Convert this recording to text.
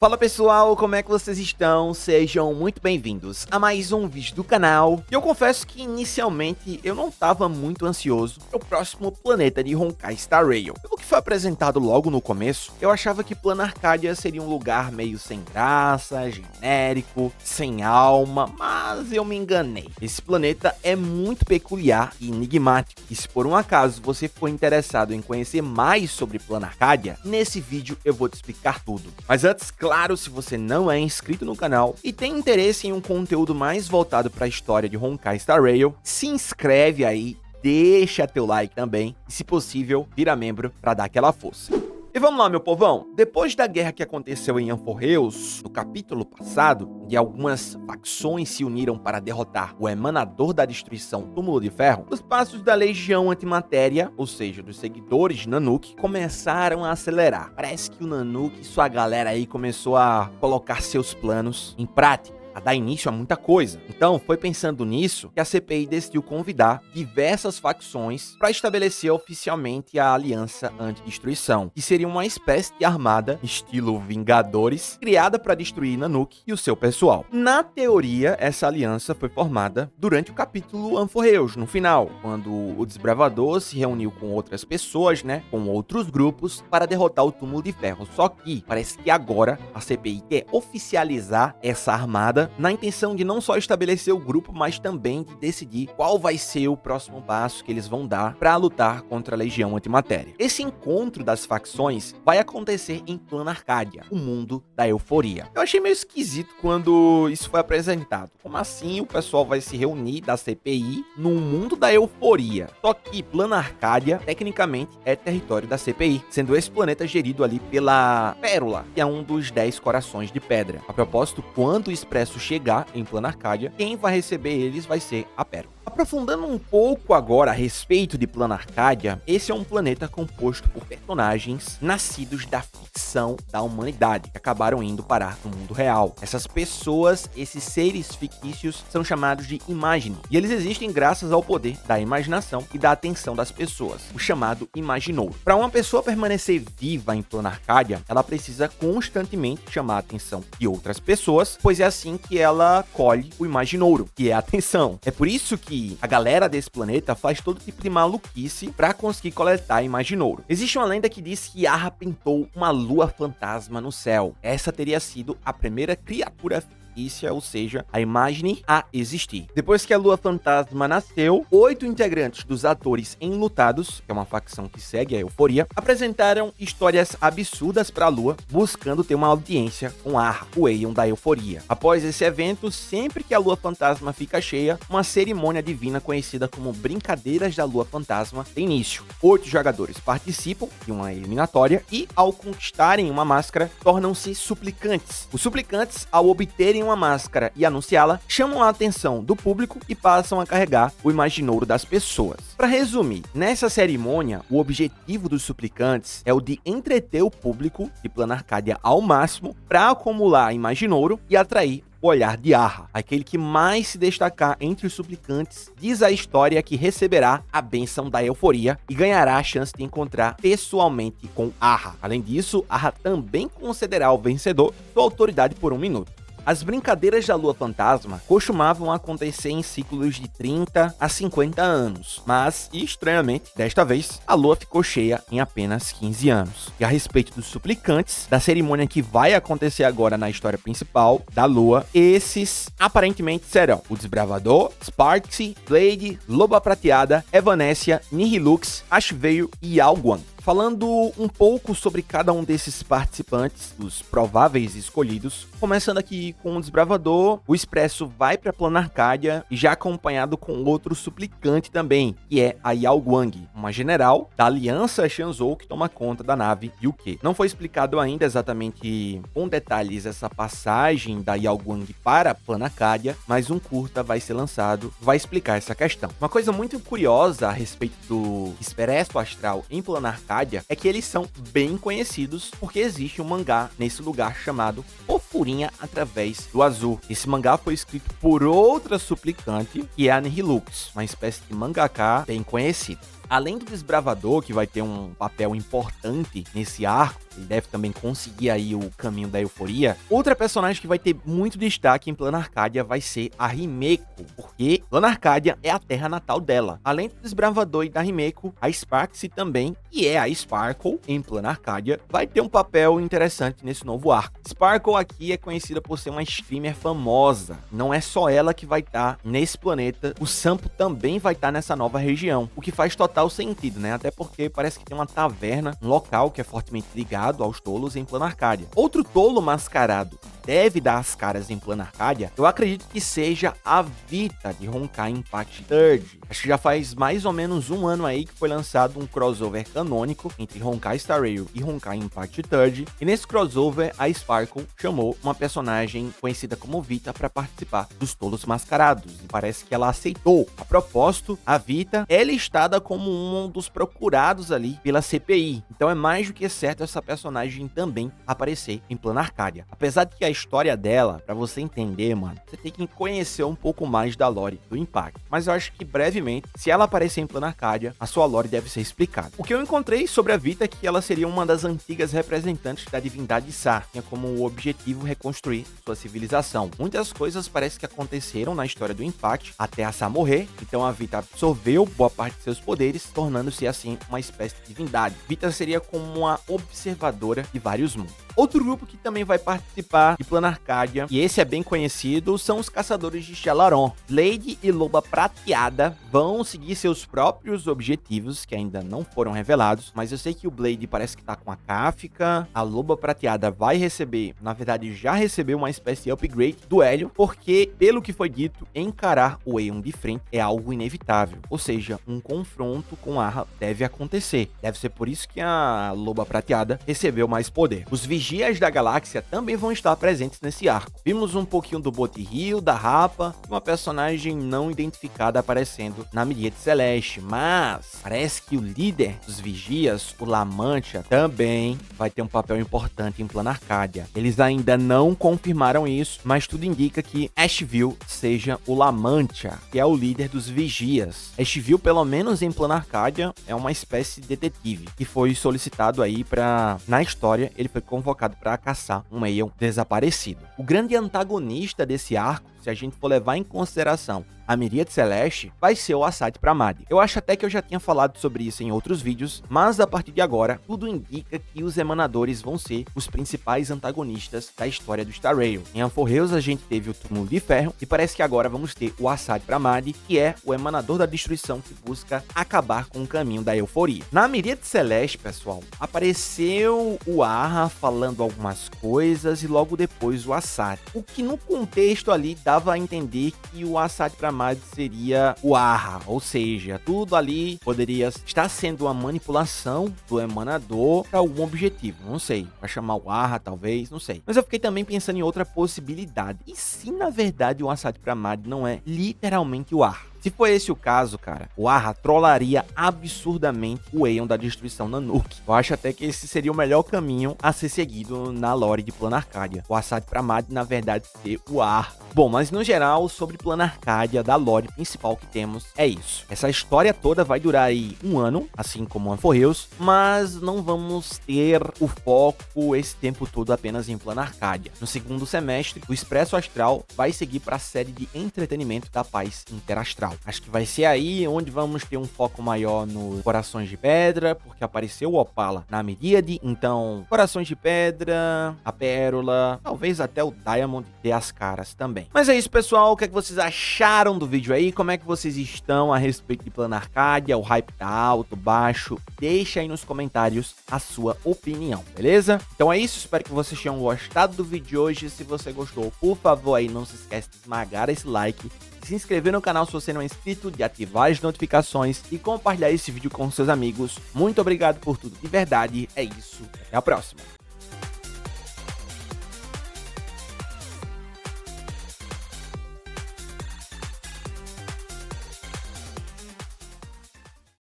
Fala pessoal, como é que vocês estão? Sejam muito bem-vindos a mais um vídeo do canal. E eu confesso que inicialmente eu não estava muito ansioso para o próximo planeta de Honkai Star Rail. Pelo que foi apresentado logo no começo, eu achava que Plano Arcadia seria um lugar meio sem graça, genérico, sem alma, mas eu me enganei. Esse planeta é muito peculiar e enigmático. E se por um acaso você for interessado em conhecer mais sobre Plano Arcadia, nesse vídeo eu vou te explicar tudo. Mas antes, claro, se você não é inscrito no canal e tem interesse em um conteúdo mais voltado para a história de Honkai Star Rail, se inscreve aí, deixa teu like também e, se possível, vira membro para dar aquela força. E vamos lá, meu povão. Depois da guerra que aconteceu em Amphoreus, no capítulo passado, e algumas facções se uniram para derrotar o emanador da destruição Túmulo de Ferro, os passos da Legião Antimatéria, ou seja, dos seguidores de Nanook, começaram a acelerar. Parece que o Nanook e sua galera aí começou a colocar seus planos em prática, a dar início a muita coisa. Então, foi pensando nisso que a CPI decidiu convidar diversas facções para estabelecer oficialmente a Aliança Antidestruição, que seria uma espécie de armada, estilo Vingadores, criada para destruir Nanook e o seu pessoal. Na teoria, essa aliança foi formada durante o capítulo Amphoreus, no final, quando o Desbravador se reuniu com outras pessoas, com outros grupos, para derrotar o Túmulo de Ferro. Só que parece que agora a CPI quer oficializar essa armada na intenção de não só estabelecer o grupo, mas também de decidir qual vai ser o próximo passo que eles vão dar para lutar contra a Legião Antimatéria. Esse encontro das facções vai acontecer em Plano Arcadia, o mundo da euforia. Eu achei meio esquisito quando isso foi apresentado. Como assim o pessoal vai se reunir da CPI no mundo da euforia? Só que Plano Arcadia, tecnicamente, é território da CPI, sendo esse planeta gerido ali pela Pérola, que é um dos 10 corações de pedra. A propósito, quando o Expresso chegar em Plano Arcadia, quem vai receber eles vai ser a Pérola. Aprofundando um pouco agora a respeito de Plano Arcadia, esse é um planeta composto por personagens nascidos da ficção da humanidade, que acabaram indo parar no mundo real. Essas pessoas, esses seres fictícios, são chamados de Imagine, e eles existem graças ao poder da imaginação e da atenção das pessoas, o chamado Imaginouro. Para uma pessoa permanecer viva em Plano Arcadia, ela precisa constantemente chamar a atenção de outras pessoas, pois é assim que ela colhe o Imaginouro, que é a atenção. É por isso que a galera desse planeta faz todo tipo de maluquice para conseguir coletar Imaginouro. Existe uma lenda que diz que Arra pintou uma lua fantasma no céu. Essa teria sido a primeira criatura fictícia, ou seja, a Imagine, a existir. Depois que a Lua Fantasma nasceu, 8 integrantes dos Atores Enlutados, que é uma facção que segue a euforia, apresentaram histórias absurdas para a Lua, buscando ter uma audiência com Arra, o Aeon da euforia. Após esse evento, sempre que a Lua Fantasma fica cheia, uma cerimônia divina conhecida como Brincadeiras da Lua Fantasma tem início. 8 jogadores participam de uma eliminatória e, ao conquistarem uma máscara, tornam-se suplicantes. Os suplicantes, ao obterem uma máscara e anunciá-la, chamam a atenção do público e passam a carregar o Imaginouro das pessoas. Para resumir, nessa cerimônia, o objetivo dos suplicantes é o de entreter o público de Plano Arcadia ao máximo para acumular Imaginouro e atrair o olhar de Arra, aquele que mais se destacar entre os suplicantes. Diz a história que receberá a bênção da euforia e ganhará a chance de encontrar pessoalmente com Arra. Além disso, Arra também concederá ao vencedor sua autoridade por 1 minuto. As brincadeiras da Lua Fantasma costumavam acontecer em ciclos de 30 a 50 anos, mas, estranhamente, desta vez, a Lua ficou cheia em apenas 15 anos. E a respeito dos suplicantes, da cerimônia que vai acontecer agora na história principal da Lua, esses aparentemente serão o Desbravador, Sparksy, Blade, Loba Prateada, Evanescia, Nihilux, Ashveil e Alguan. Falando um pouco sobre cada um desses participantes, os prováveis escolhidos, começando aqui com o Desbravador, o Expresso vai para Plano Arcadia e já acompanhado com outro suplicante também, que é a Yao Guang, uma general da Aliança Shanzhou que toma conta da nave Yuke. Não foi explicado ainda exatamente com detalhes essa passagem da Yao Guang para Plano Arcadia, mas um curta vai ser lançado, vai explicar essa questão. Uma coisa muito curiosa a respeito do Expresso Astral em Plano Arcadia é que eles são bem conhecidos porque existe um mangá nesse lugar chamado Fofurinha Através do Azul. Esse mangá foi escrito por outra suplicante, que é a Nihilux, uma espécie de mangaka bem conhecido. Além do Desbravador, que vai ter um papel importante nesse arco, ele deve também conseguir aí o caminho da euforia. Outra personagem que vai ter muito destaque em Plano Arcadia vai ser a Himeko, porque Plano Arcadia é a terra natal dela. Além do Desbravador e da Himeko, a Sparx também, que é a Sparkle em Plano Arcadia, vai ter um papel interessante nesse novo arco. Sparkle aqui é conhecida por ser uma streamer famosa. Não é só ela que vai estar nesse planeta, o Sampo também vai estar nessa nova região, o que faz total sentido, né? Até porque parece que tem uma taverna, um local que é fortemente ligado aos tolos em Plano Arcadia. Outro tolo mascarado deve dar as caras em Plano Arcadia, eu acredito que seja a Vita de Honkai Impact Third. Acho que já faz mais ou menos um ano aí que foi lançado um crossover canônico entre Honkai Star Rail e Honkai Impact Third, e nesse crossover a Sparkle chamou uma personagem conhecida como Vita para participar dos tolos mascarados, e parece que ela aceitou. A propósito, a Vita é listada como um dos procurados ali pela CPI, então é mais do que certo essa personagem também aparecer em Plano Arcadia. Apesar de que a história dela, pra você entender, mano, você tem que conhecer um pouco mais da lore do Impact. Mas eu acho que brevemente, se ela aparecer em Plano Arcadia, a sua lore deve ser explicada. O que eu encontrei sobre a Vita é que ela seria uma das antigas representantes da divindade Sar, tinha como objetivo reconstruir sua civilização. Muitas coisas parece que aconteceram na história do Impact até a Sar morrer, então a Vita absorveu boa parte de seus poderes, tornando-se assim uma espécie de divindade. Vita seria como uma observadora de vários mundos. Outro grupo que também vai participar de Plano Arcadia, e esse é bem conhecido, são os Caçadores de Shelharon. Blade e Loba Prateada vão seguir seus próprios objetivos, que ainda não foram revelados, mas eu sei que o Blade parece que tá com a Kafka, a Loba Prateada vai receber, na verdade já recebeu uma espécie de upgrade do Hélio, porque, pelo que foi dito, encarar o Aeon de frente é algo inevitável, ou seja, um confronto com Arra deve acontecer. Deve ser por isso que a Loba Prateada recebeu mais poder. Os Vigias da Galáxia também vão estar presentes nesse arco. Vimos um pouquinho do Botirril, da Rapa, e uma personagem não identificada aparecendo na Miríade Celeste, mas parece que o líder dos Vigias, o La Mancha, também vai ter um papel importante em Plano Arcadia. Eles ainda não confirmaram isso, mas tudo indica que Ashville seja o La Mancha, que é o líder dos Vigias. Ashville, pelo menos em Plano Arcadia, é uma espécie de detetive que foi solicitado aí para, na história, ele foi convocado para caçar um Aeon desaparecido. O grande antagonista desse arco, se a gente for levar em consideração a Miríade Celeste, vai ser o Assad Pramadi. Eu acho até que eu já tinha falado sobre isso em outros vídeos, mas a partir de agora, tudo indica que os Emanadores vão ser os principais antagonistas da história do Star Rail. Em Anforreus a gente teve o Túmulo de Ferro, e parece que agora vamos ter o Assad Pramadi, que é o Emanador da Destruição que busca acabar com o caminho da euforia. Na Miríade Celeste, pessoal, apareceu o Arra falando algumas coisas e logo depois o Assad. O que no contexto ali dava a entender que o Assad Pramadi seria o Arra, ou seja, tudo ali poderia estar sendo uma manipulação do Emanador para algum objetivo, não sei, para chamar o Arra talvez, não sei. Mas eu fiquei também pensando em outra possibilidade. E se na verdade o Assad Pramadi não é literalmente o Arra? Se for esse o caso, cara, o Arra trollaria absurdamente o Aeon da Destruição na Nuke. Eu acho até que esse seria o melhor caminho a ser seguido na lore de Plano Arcadia. O Assad Pramadi, na verdade, ser o Arra. Bom, mas no geral, sobre Plano Arcadia, da lore principal que temos, é isso. Essa história toda vai durar aí um ano, assim como Anforreus, mas não vamos ter o foco esse tempo todo apenas em Plano Arcadia. No segundo semestre, o Expresso Astral vai seguir para a série de entretenimento da Paz Interastral. Acho que vai ser aí onde vamos ter um foco maior no Corações de Pedra, porque apareceu o Opala na Miríade, então Corações de Pedra, a Pérola, talvez até o Diamond dê as caras também. Mas é isso, pessoal, o que é que vocês acharam do vídeo aí? Como é que vocês estão a respeito de Plano Arcadia? O hype tá alto, baixo? Deixa aí nos comentários a sua opinião, beleza? Então é isso, espero que vocês tenham gostado do vídeo de hoje. Se você gostou, por favor aí não se esquece de esmagar esse like, se inscrever no canal se você não é inscrito, de ativar as notificações e compartilhar esse vídeo com seus amigos. Muito obrigado por tudo, de verdade, é isso, até a próxima.